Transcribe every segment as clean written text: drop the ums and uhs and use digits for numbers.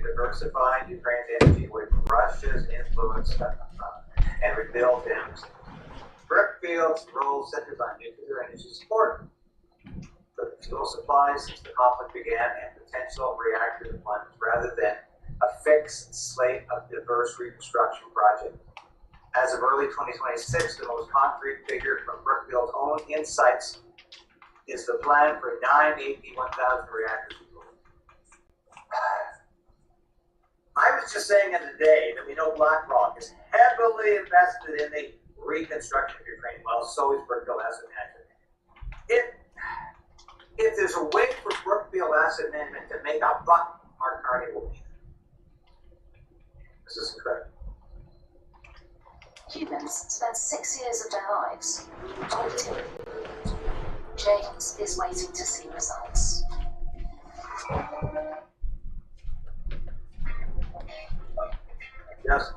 Diversify Ukraine's energy with Russia's influence and rebuild dams. Brookfield's role centers on nuclear energy support, the fuel supplies since the conflict began, and potential reactor deployments rather than a fixed slate of diverse reconstruction projects. As of early 2026, the most concrete figure from Brookfield's own insights is the plan for 9 AP1000 reactors. I was just saying the other day that we know BlackRock is heavily invested in the reconstruction of Ukraine. Well, so is Brookfield Asset Management. If there's a way for Brookfield Asset Management to make a buck, Mark Carney will be there. This is incredible. Humans spend 6 years of their lives waiting. James is waiting to see results. Yes.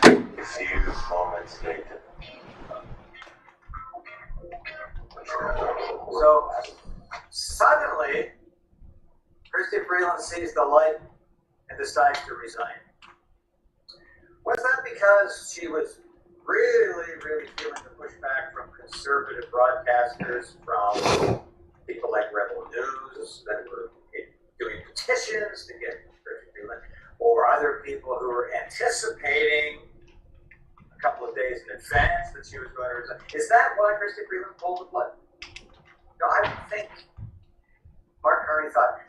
A few moments later. So suddenly, Chrystia Freeland sees the light and decides to resign. Was that because she was really feeling the pushback from conservative broadcasters, from people like Rebel News that were doing petitions to get Christy Freeland, or other people who were anticipating a couple of days in advance that she was going to resign. Is that why Christy Freeland pulled the plug? No, I don't think. Mark Carney thought,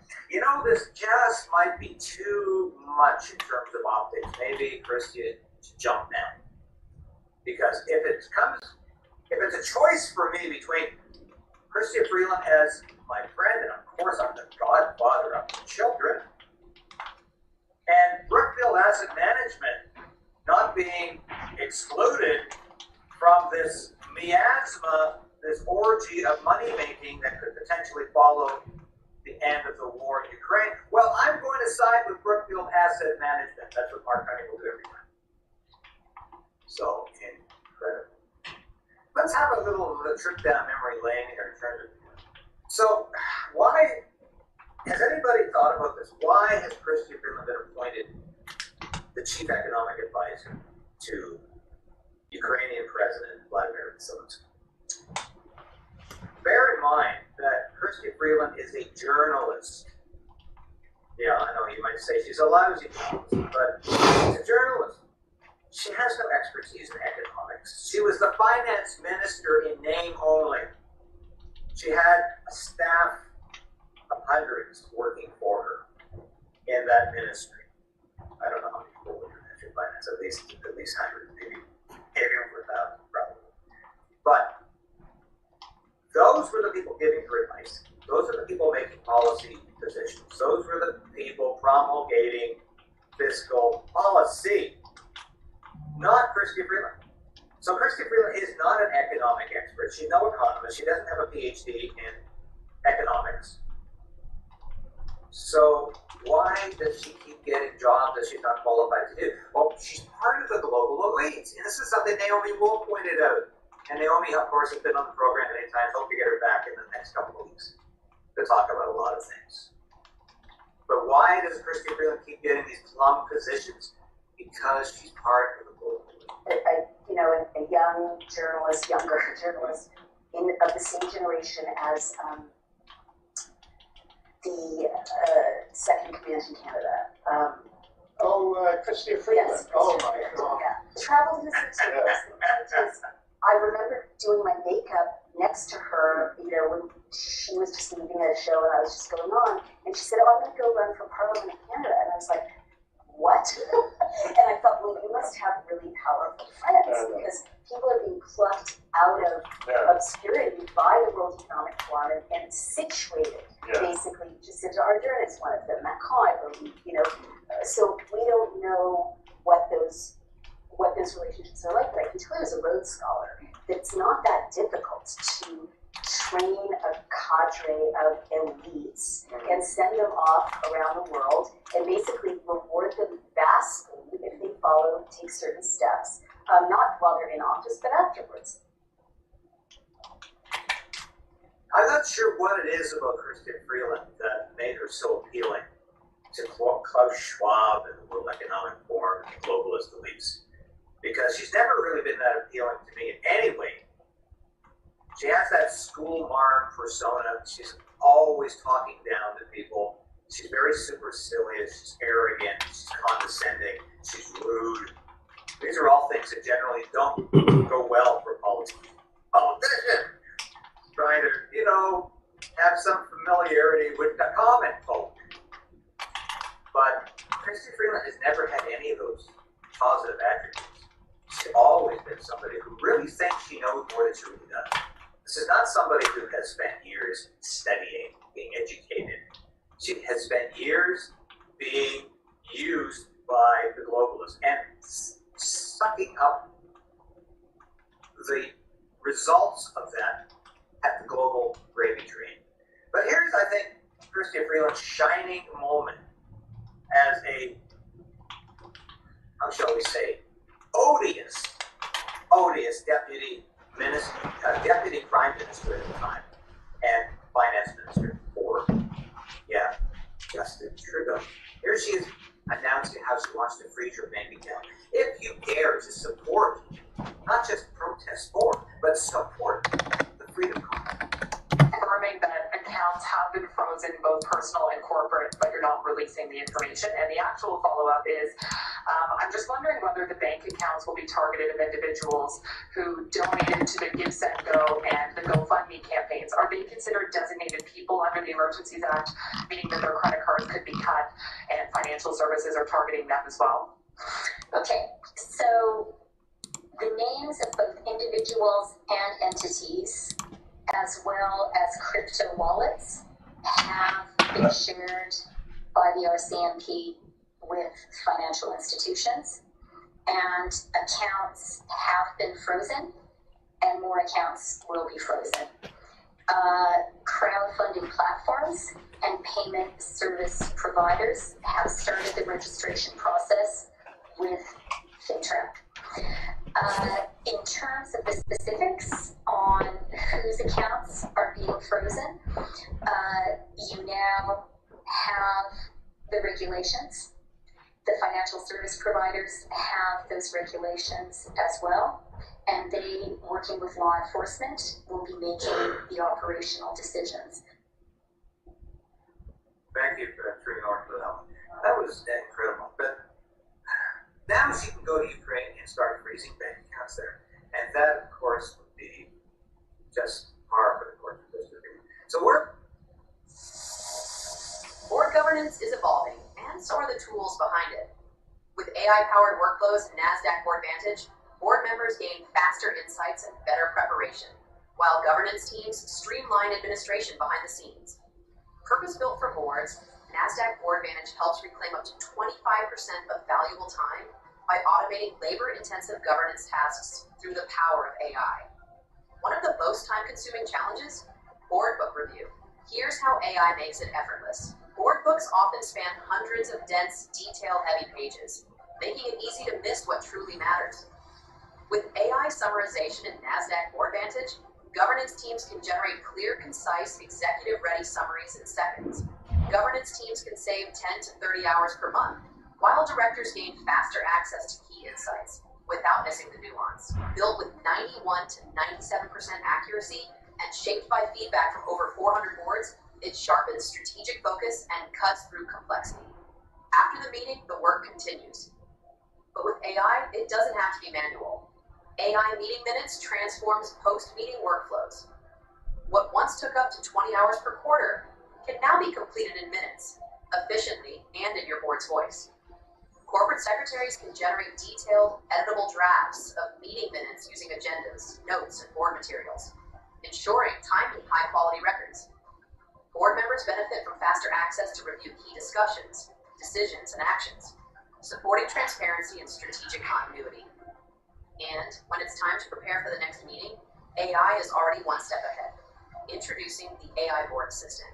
this just might be too much in terms of optics. Maybe Christy should jump now. Because if it's a choice for me between Christy Freeland as my friend, and of course I'm the godfather of the children, and Brookfield Asset Management not being excluded from this miasma, this orgy of money making that could potentially follow the end of the war in Ukraine, well, I'm going to side with Brookfield Asset Management. That's what Mark Carney will do every time. So incredible. Let's have a little trip down memory lane here in terms of. So, why has anybody thought about this? Why has Christy Freeland been appointed the chief economic advisor to Ukrainian President Vladimir Zelensky? Bear in mind that Christy Freeland is a journalist. Yeah, I know you might say she's a lousy journalist, but she's a journalist. She has no expertise in economics. She was the finance minister in name only. She had a staff of hundreds working for her in that ministry. I don't know how many people work in finance, at least 100, maybe over 1,000 probably. But those were the people giving her advice. Those are the people making policy decisions. Those were the people promulgating fiscal policy. Not Christy Freeland. So Christy Freeland is not an economic expert. She's no economist. She doesn't have a PhD in economics. So why does she keep getting jobs that she's not qualified to do? Well, she's part of the global elites. And this is something Naomi Wolf pointed out. And Naomi, of course, has been on the program many times. Hope to get her back in the next couple of weeks to talk about a lot of things. But why does Christy Freeland keep getting these plum positions? Because she's part of the global elite. A young journalist, younger journalist of the same generation as the second command in Canada. Christy Freeland. Yes, Oh my God. Yeah. Traveled in the materials. I remember doing my makeup next to her, when she was just leaving a show and I was just going on, and she said, "Oh, I'm going to go run for Parliament of Canada," and I was like, "What?" And I thought, well, you must have really powerful friends because people are being plucked out of obscurity by the World Economic Forum and situated basically just into Ardern is one of them, Macron, I believe, so we don't know what those relationships are like, but I can tell you as a Rhodes Scholar that it's not that difficult to train a cadre of elites and send them off around the world and basically reward them vastly if they take certain steps, not while they're in office, but afterwards. I'm not sure what it is about Christy Freeland that made her so appealing to Klaus Schwab and the World Economic Forum and globalist elites. Because she's never really been that appealing to me in any way. She has that school marm persona. She's always talking down to people. She's very supercilious. She's arrogant. She's condescending. She's rude. These are all things that generally don't go well for politicians. Trying to, have some familiarity with the common folk. But Christy Freeland has never had any of those positive attributes. She's always been somebody who really thinks she knows more than she really does. This is not somebody who has spent years studying, being educated. She has spent years being used by the globalists and sucking up the results of that at the global gravy train. But here's, I think, Christy Freeland's shining moment as a, how shall we say, odious deputy prime minister at the time, and finance minister for, Justin Trudeau. Here she is announcing how she wants to freeze your bank account. If you dare to support, not accounts will be targeted of individuals who donated to the GiveSendGo and the GoFundMe campaigns. Are they considered designated people under the Emergencies Act, meaning that their credit cards could be cut and financial services are targeting them as well? Okay, so the names of both individuals and entities, as well as crypto wallets, have been shared by the RCMP with financial institutions, and accounts have been frozen, and more accounts will be frozen. Crowdfunding platforms and payment service providers have started the registration process with FinTrack. In terms of the specifics on whose accounts are being frozen, you now have the regulations. The financial service providers have those regulations as well, and they, working with law enforcement, will be making the operational decisions. Thank you for that. That was incredible. But now she can go to Ukraine and start freezing bank accounts there. And that, of course, would be just par for the course of history. So board governance is evolving, and so are the tools behind it. With AI-powered workflows and NASDAQ Boardvantage, board members gain faster insights and better preparation, while governance teams streamline administration behind the scenes. Purpose-built for boards, NASDAQ Boardvantage helps reclaim up to 25% of valuable time by automating labor-intensive governance tasks through the power of AI. One of the most time-consuming challenges? Board book review. Here's how AI makes it effortless. Board books often span hundreds of dense, detail-heavy pages, making it easy to miss what truly matters. With AI summarization in NASDAQ Boardvantage, governance teams can generate clear, concise, executive-ready summaries in seconds. Governance teams can save 10 to 30 hours per month, while directors gain faster access to key insights without missing the nuance. Built with 91 to 97% accuracy and shaped by feedback from over 400 boards, it sharpens strategic focus and cuts through complexity. After the meeting, the work continues. But with AI, it doesn't have to be manual. AI meeting minutes transforms post-meeting workflows. What once took up to 20 hours per quarter can now be completed in minutes, efficiently and in your board's voice. Corporate secretaries can generate detailed, editable drafts of meeting minutes using agendas, notes, and board materials, ensuring timely, high-quality records. Board members benefit from faster access to review key discussions, decisions, and actions, supporting transparency and strategic continuity. And when it's time to prepare for the next meeting, AI is already one step ahead. Introducing the AI Board Assistant.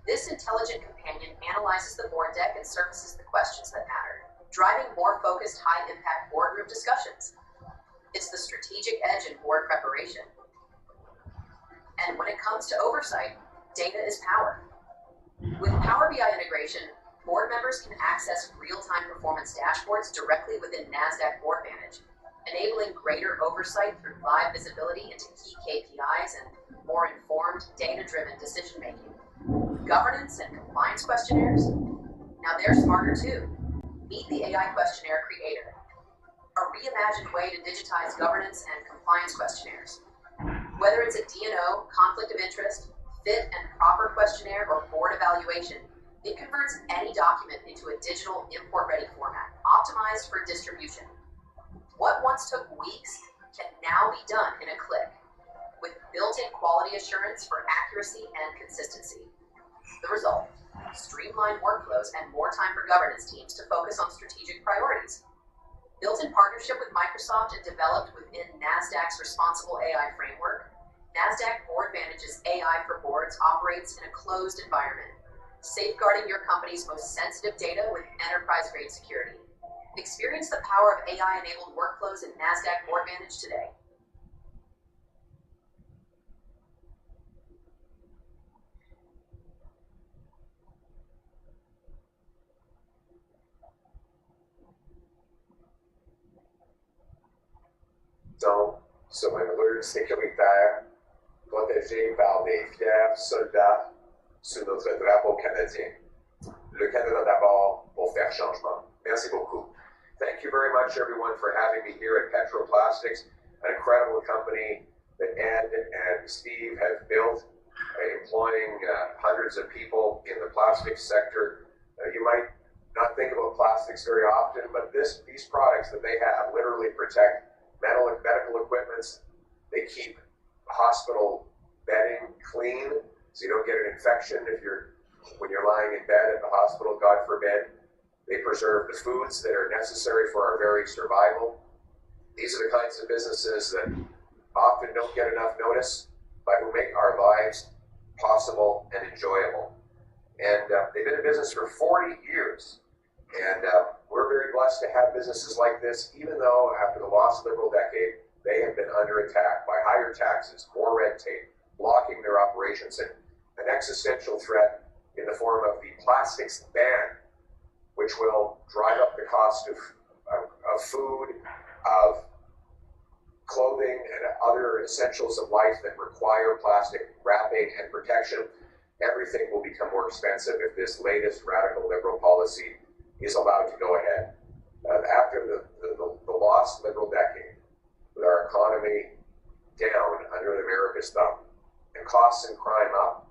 This intelligent companion analyzes the board deck and surfaces the questions that matter, driving more focused, high-impact boardroom discussions. It's the strategic edge in board preparation. And when it comes to oversight, data is power. With Power BI integration, board members can access real-time performance dashboards directly within NASDAQ Boardvantage, enabling greater oversight through live visibility into key KPIs and more informed, data-driven decision-making. Governance and compliance questionnaires? Now they're smarter too. Meet the AI Questionnaire Creator, a reimagined way to digitize governance and compliance questionnaires. Whether it's a D&O, conflict of interest, fit and proper questionnaire, or board evaluation, it converts any document into a digital import-ready format, optimized for distribution. What once took weeks can now be done in a click, with built-in quality assurance for accuracy and consistency. The result? Streamlined workflows and more time for governance teams to focus on strategic priorities. Built in partnership with Microsoft and developed within NASDAQ's responsible AI framework, NASDAQ Boardvantage's AI for Boards operates in a closed environment, safeguarding your company's most sensitive data with enterprise-grade security. Experience the power of AI-enabled workflows in NASDAQ Boardvantage today. Donc, sur une rue sécuritaire, protégée par des fiers soldats sous notre drapeau canadien. Le Canada d'abord pour faire changement. Merci beaucoup. Thank you very much, everyone, for having me here at Petroplastics, an incredible company that Ed and Steve have built, employing hundreds of people in the plastics sector. You might not think about plastics very often, but these products that they have literally protect medical equipments. They keep hospital bedding clean, so you don't get an infection when you're lying in bed at the hospital, God forbid. They preserve the foods that are necessary for our very survival. These are the kinds of businesses that often don't get enough notice, but who make our lives possible and enjoyable. And they've been in business for 40 years. And we're very blessed to have businesses like this, even though after the lost Liberal decade, they have been under attack by higher taxes, more red tape, blocking their operations, and an existential threat in the form of the plastics ban, which will drive up the cost of food, of clothing, and other essentials of life that require plastic wrapping and protection. Everything will become more expensive if this latest radical Liberal policy is allowed to go ahead. After the lost Liberal decade, with our economy down under America's thumb, and costs and crime up,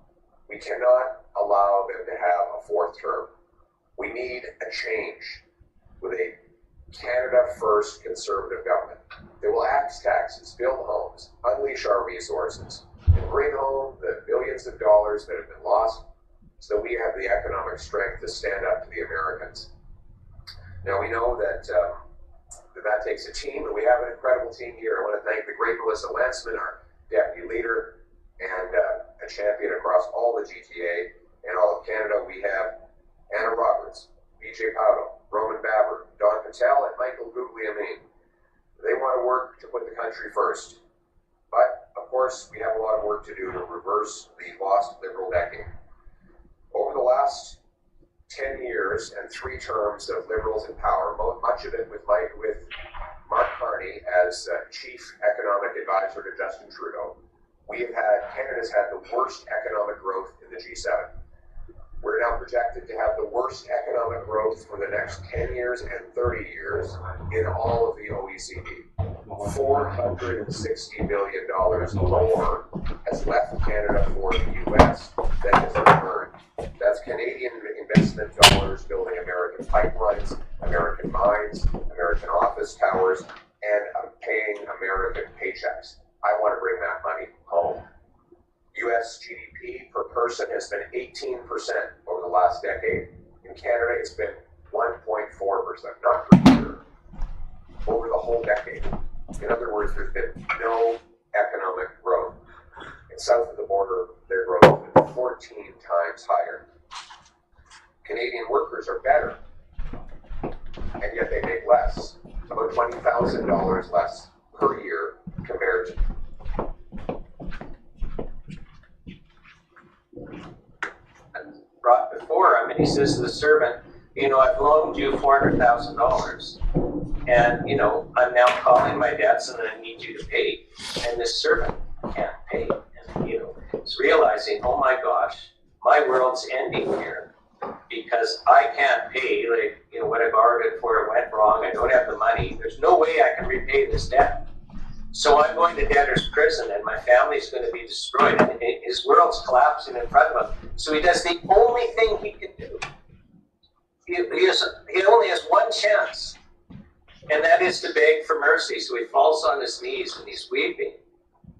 we cannot allow them to have a fourth term. We need a change with a Canada First Conservative government that will axe taxes, build homes, unleash our resources, and bring home the billions of dollars that have been lost so that we have the economic strength to stand up to the Americans. Now, we know that that takes a team, and we have an incredible team here. I want to thank the great Melissa Lansman, our deputy leader, and a champion across all the GTA and all of Canada. We have Anna Roberts, BJ Powell, Roman Baber, Don Patel, and Michael Guglielmin. They want to work to put the country first. But, of course, we have a lot of work to do to reverse the lost Liberal decade. Over the last 10 years and 3 terms of Liberals in power, much of it with Mark Carney as Chief Economic Advisor to Justin Trudeau, Canada's had the worst economic growth in the G7. We're now projected to have the worst economic growth for the next 10 years and 30 years in all of the OECD. $460 billion more has left Canada for the US than has returned. That's Canadian investment dollars building American pipelines, American mines, American office towers, and paying American paychecks. I want to bring that money home. US GDP per person has been 18% over the last decade. In Canada, it's been 1.4%, not per year, over the whole decade. In other words, there's been no economic growth. And south of the border, their growth has been 14 times higher. Canadian workers are better, and yet they make less, about $20,000 less per year compared to brought before him, and he says to the servant, I've loaned you $400,000, and, I'm now calling my debts and I need you to pay. And this servant can't pay. And, he's realizing, oh my gosh, my world's ending here because I can't pay, what I borrowed it for, it went wrong, I don't have the money, there's no way I can repay this debt. So I'm going to debtor's prison and my family's going to be destroyed and his world's collapsing in front of him. So he does the only thing he can do. He only has one chance, and that is to beg for mercy. So he falls on his knees and he's weeping.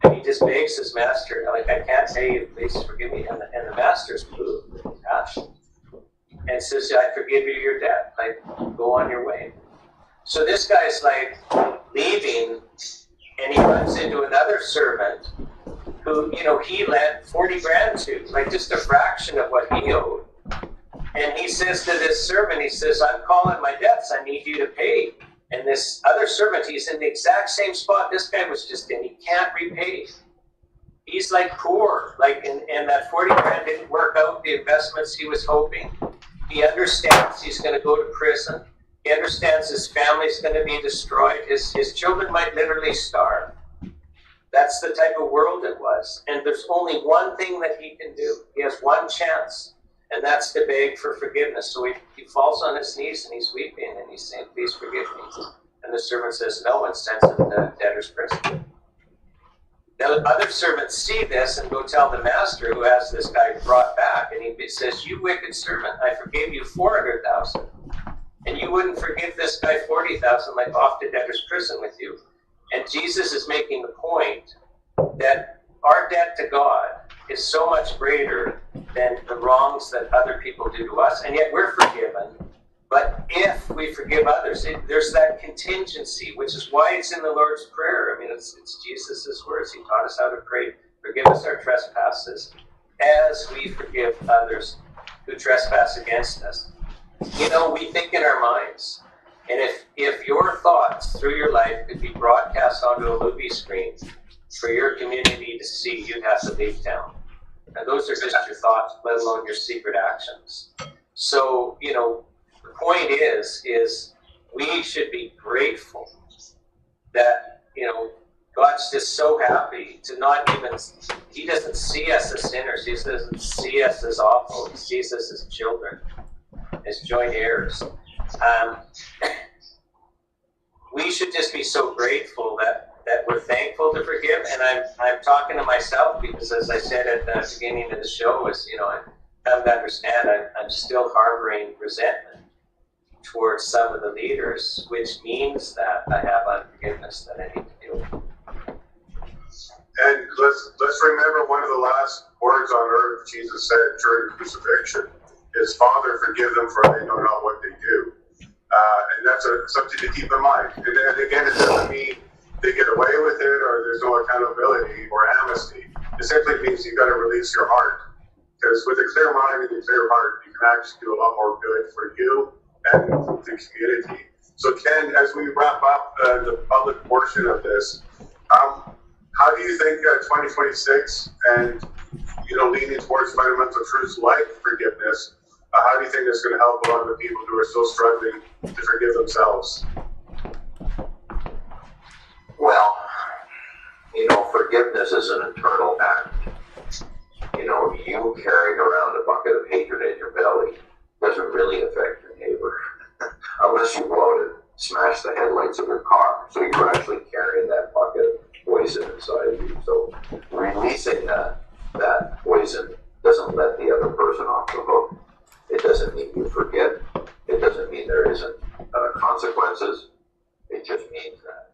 And he just begs his master, I can't pay you, please forgive me. And the master's moved with compassion and says, I forgive you your debt. Go on your way. So this guy's leaving, and he runs into another servant who, he lent 40 grand to, just a fraction of what he owed. And he says to this servant, he says, I'm calling my debts, I need you to pay. And this other servant, he's in the exact same spot this guy was just in, he can't repay. He's poor, and that 40 grand didn't work out the investments he was hoping. He understands he's going to go to prison. He understands his family's going to be destroyed. His children might literally starve. That's the type of world it was. And there's only one thing that he can do. He has one chance. And that's to beg for forgiveness. So he falls on his knees and he's weeping and he's saying, please forgive me. And the servant says no and sends him to debtor's prison. Now other servants see this and go tell the master, who has this guy brought back, and he says, you wicked servant, I forgave you 400,000. And you wouldn't forgive this guy 40,000, like off to debtor's prison with you. And Jesus is making the point that our debt to God is so much greater than the wrongs that other people do to us, and yet we're forgiven. But if we forgive others, there's that contingency, which is why it's in the Lord's Prayer. I mean, it's Jesus' words. He taught us how to pray, forgive us our trespasses, as we forgive others who trespass against us. You know, we think in our minds, and if your thoughts through your life could be broadcast onto a movie screen for your community to see, you'd have to leave town. And those are just your thoughts, let alone your secret actions. So, you know, the point is we should be grateful that, you know, God's just so happy to not even, he doesn't see us as sinners. He doesn't see us as awful. He sees us as children, as joint heirs. We should just be so grateful that we're thankful to forgive. And I'm talking to myself because, as I said at the beginning of the show, is, you know, I come to understand I'm still harboring resentment towards some of the leaders, which means that I have unforgiveness that I need to deal with. And let's remember one of the last words on earth Jesus said during crucifixion is, Father, forgive them, for they know not what they do. And that's something to keep in mind. And again, it doesn't mean they get away with it or there's no accountability or amnesty. It simply means you've got to release your heart. Because with a clear mind and a clear heart, you can actually do a lot more good for you and the community. So Ken, as we wrap up the public portion of this, how do you think 2026 and, you know, leaning towards fundamental truths like forgiveness, how do you think that's going to help a lot of the people who are still struggling to forgive themselves? Well, you know, forgiveness is an internal act. You know, you carrying around a bucket of hatred in your belly doesn't really affect your neighbor unless you go out and smash the headlights of your car. So you're actually carrying that bucket of poison inside of you. So releasing that poison doesn't let the other person off the hook. It doesn't mean you forget. It doesn't mean there isn't consequences. It just means that.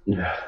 Yeah.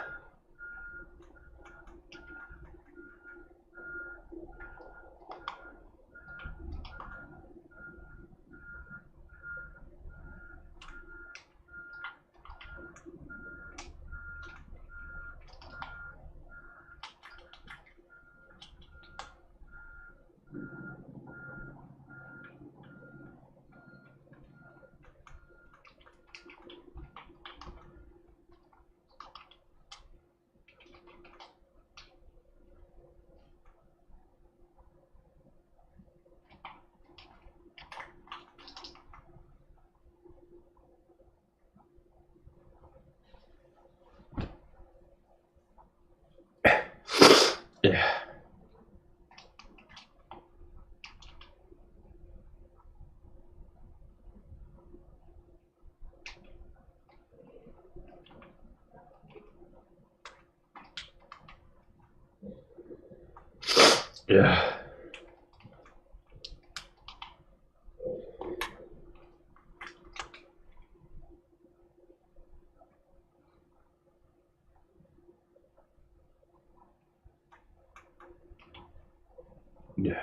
Yeah. Yeah.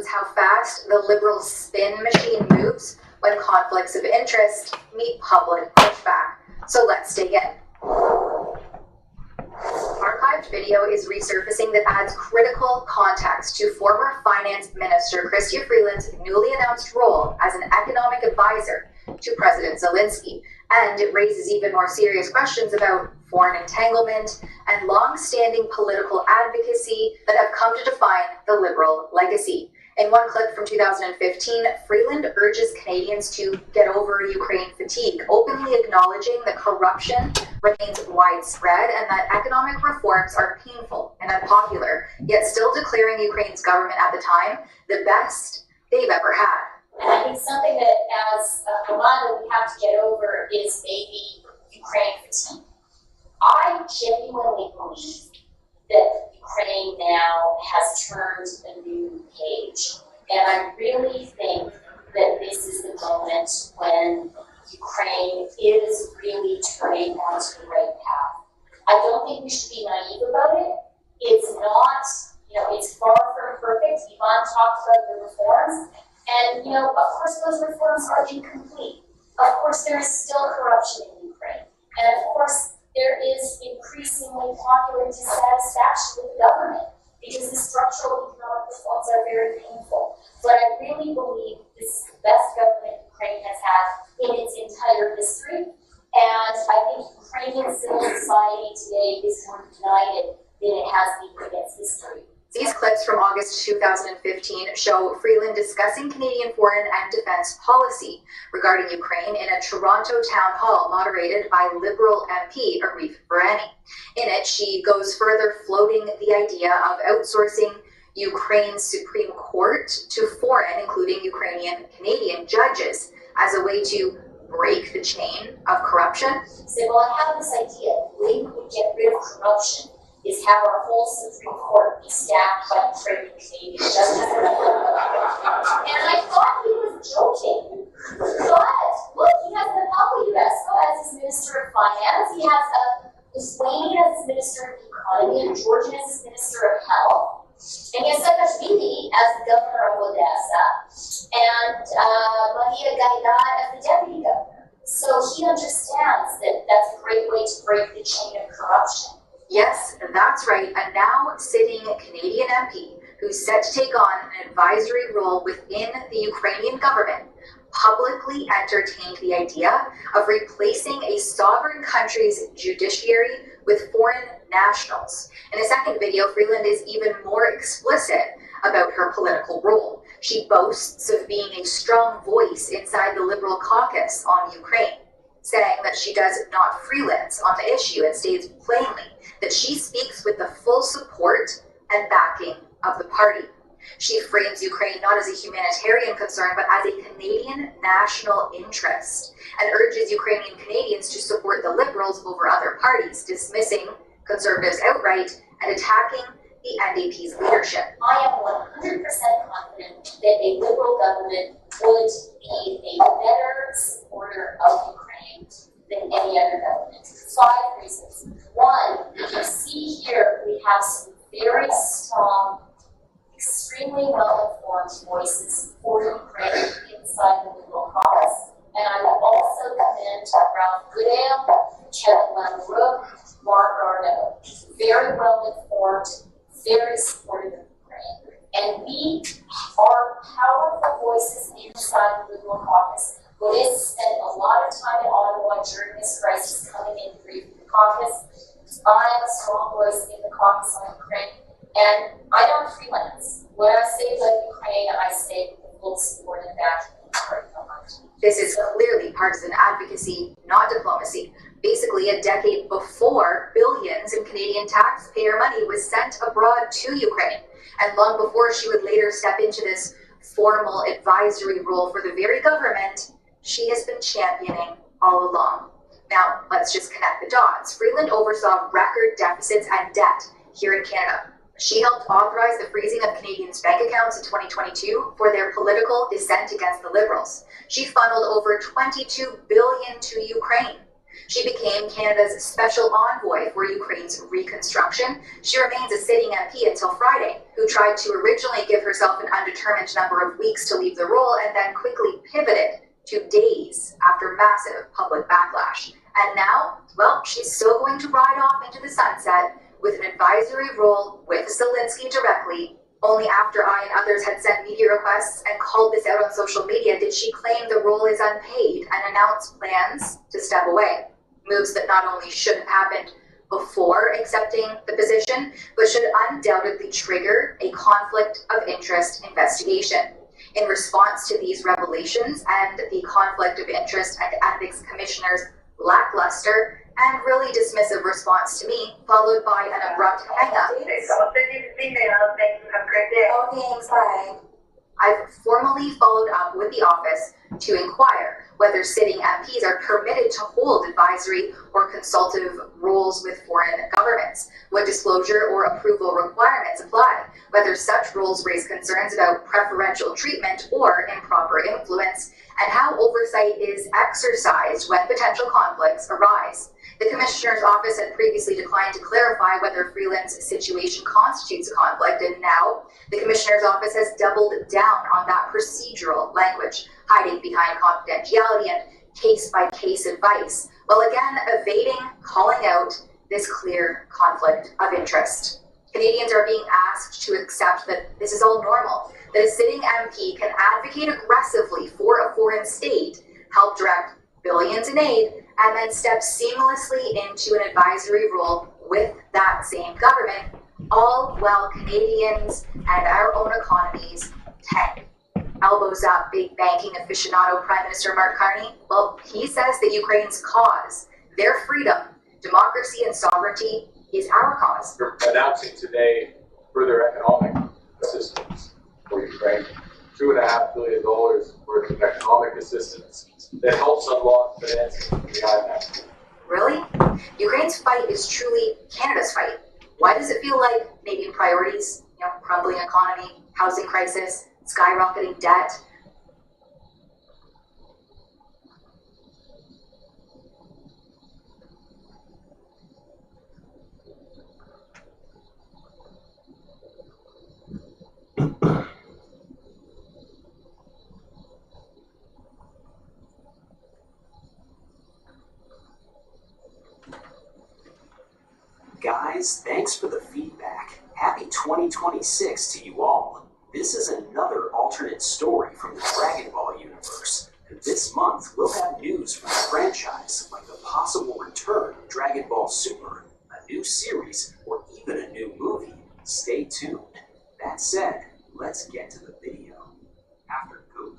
shows how fast the Liberal spin machine moves when conflicts of interest meet public pushback. So let's dig in. Archived video is resurfacing that adds critical context to former Finance Minister Chrystia Freeland's newly announced role as an economic advisor to President Zelensky, and it raises even more serious questions about foreign entanglement and long-standing political advocacy that have come to define the Liberal legacy. In one clip from 2015, Freeland urges Canadians to get over Ukraine fatigue, openly acknowledging that corruption remains widespread and that economic reforms are painful and unpopular, yet still declaring Ukraine's government at the time the best they've ever had. And I think something that as a Rwanda we have to get over is maybe Ukraine fatigue. I genuinely believe that Ukraine now has turned a new page. And I really think that this is the moment when Ukraine is really turning onto the right path. I don't think we should be naive about it. It's not, it's far from perfect. Yvonne talked about the reforms. And, of course those reforms are incomplete. Of course there is still corruption in Ukraine. And of course there is increasingly popular dissatisfaction with the government because the structural economic reforms are very painful. But I really believe this is the best government Ukraine has had in its entire history. And I think Ukrainian civil society today is more united than it has been against history. These clips from August 2015 show Freeland discussing Canadian foreign and defense policy regarding Ukraine in a Toronto town hall moderated by Liberal MP Arif Virani. In it, she goes further, floating the idea of outsourcing Ukraine's Supreme Court to foreign, including Ukrainian Canadian judges, as a way to break the chain of corruption. Say, well, I have this idea. The way we would get rid of corruption is have our whole Supreme Court be staffed by Ukrainian Canadian justices. And I thought he was joking. But look, he has Papa Unesco as his Minister of Finance. He has Lithuanian as his Minister of Economy, and Georgian as his Minister of Health. And he has Saakashvili as the Governor of Odessa, and Maria Gaidar as the Deputy Governor. So he understands that that's a great way to break the chain of corruption. Yes, that's right. A now sitting Canadian MP who's set to take on an advisory role within the Ukrainian government publicly entertained the idea of replacing a sovereign country's judiciary with foreign nationals. In a second video, Freeland is even more explicit about her political role. She boasts of being a strong voice inside the Liberal caucus on Ukraine, saying that she does not freelance on the issue and states plainly that she speaks with the full support and backing of the party. She frames Ukraine not as a humanitarian concern, but as a Canadian national interest, and urges Ukrainian Canadians to support the Liberals over other parties, dismissing Conservatives outright and attacking the NDP's leadership. I am 100% confident that a Liberal government would be a better supporter of Ukraine than any other government. 5 reasons. One, you see here we have some very strong, extremely well-informed voices for Ukraine inside the Liberal caucus. And I would also commend Ralph Goodale, Kevin Lambrou, Mark Garneau. Very well-informed, very supportive of Ukraine. And we are powerful voices inside the Liberal caucus. Liz spent a lot of time in Ottawa during this crisis coming in to brief the caucus. I am a strong voice in the caucus on Ukraine, and I don't freelance. When I say about Ukraine, I say with full support and backing of the government. This is clearly partisan advocacy, not diplomacy. Basically, a decade before billions in Canadian taxpayer money was sent abroad to Ukraine, and long before she would later step into this formal advisory role for the very government she has been championing all along. Now, let's just connect the dots. Freeland oversaw record deficits and debt here in Canada. She helped authorize the freezing of Canadians' bank accounts in 2022 for their political dissent against the Liberals. She funneled over $22 billion to Ukraine. She became Canada's special envoy for Ukraine's reconstruction. She remains a sitting MP until Friday, who tried to originally give herself an undetermined number of weeks to leave the role and then quickly pivoted to days after massive public backlash. And now, well, she's still going to ride off into the sunset with an advisory role with Zelensky directly. Only after I and others had sent media requests and called this out on social media did she claim the role is unpaid and announce plans to step away. Moves that not only should have happened before accepting the position, but should undoubtedly trigger a conflict of interest investigation. In response to these revelations and the conflict of interest and ethics commissioner's lackluster and really dismissive response to me, followed by an abrupt hang-up. I'll send you this email. Thank you. Have a great day. Oh, thanks. Bye. I've formally followed up with the office to inquire whether sitting MPs are permitted to hold advisory or consultative roles with foreign governments, what disclosure or approval requirements apply, whether such roles raise concerns about preferential treatment or improper influence, and how oversight is exercised when potential conflicts arise. The Commissioner's Office had previously declined to clarify whether Freeland's situation constitutes a conflict, and now the Commissioner's Office has doubled down on that procedural language, hiding behind confidentiality and case-by-case advice, while again evading calling out this clear conflict of interest. Canadians are being asked to accept that this is all normal, that a sitting MP can advocate aggressively for a foreign state, help direct billions in aid, and then step seamlessly into an advisory role with that same government, all while Canadians and our own economies tank. Elbows up, big banking aficionado Prime Minister Mark Carney. Well, he says that Ukraine's cause, their freedom, democracy, and sovereignty is our cause. We're announcing today further economic assistance for Ukraine, $2.5 billion worth of economic assistance that helps unlock financing from the IMF. Really? Ukraine's fight is truly Canada's fight. Why does it feel like Canadian priorities, crumbling economy, housing crisis, skyrocketing debt? Guys, thanks for the feedback. Happy 2026 to you all. This is another alternate story from the Dragon Ball universe. And this month, we'll have news from the franchise, like the possible return of Dragon Ball Super, a new series, or even a new movie. Stay tuned. That said, let's get to the video. After Goku,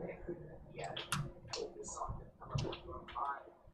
thing. Yeah.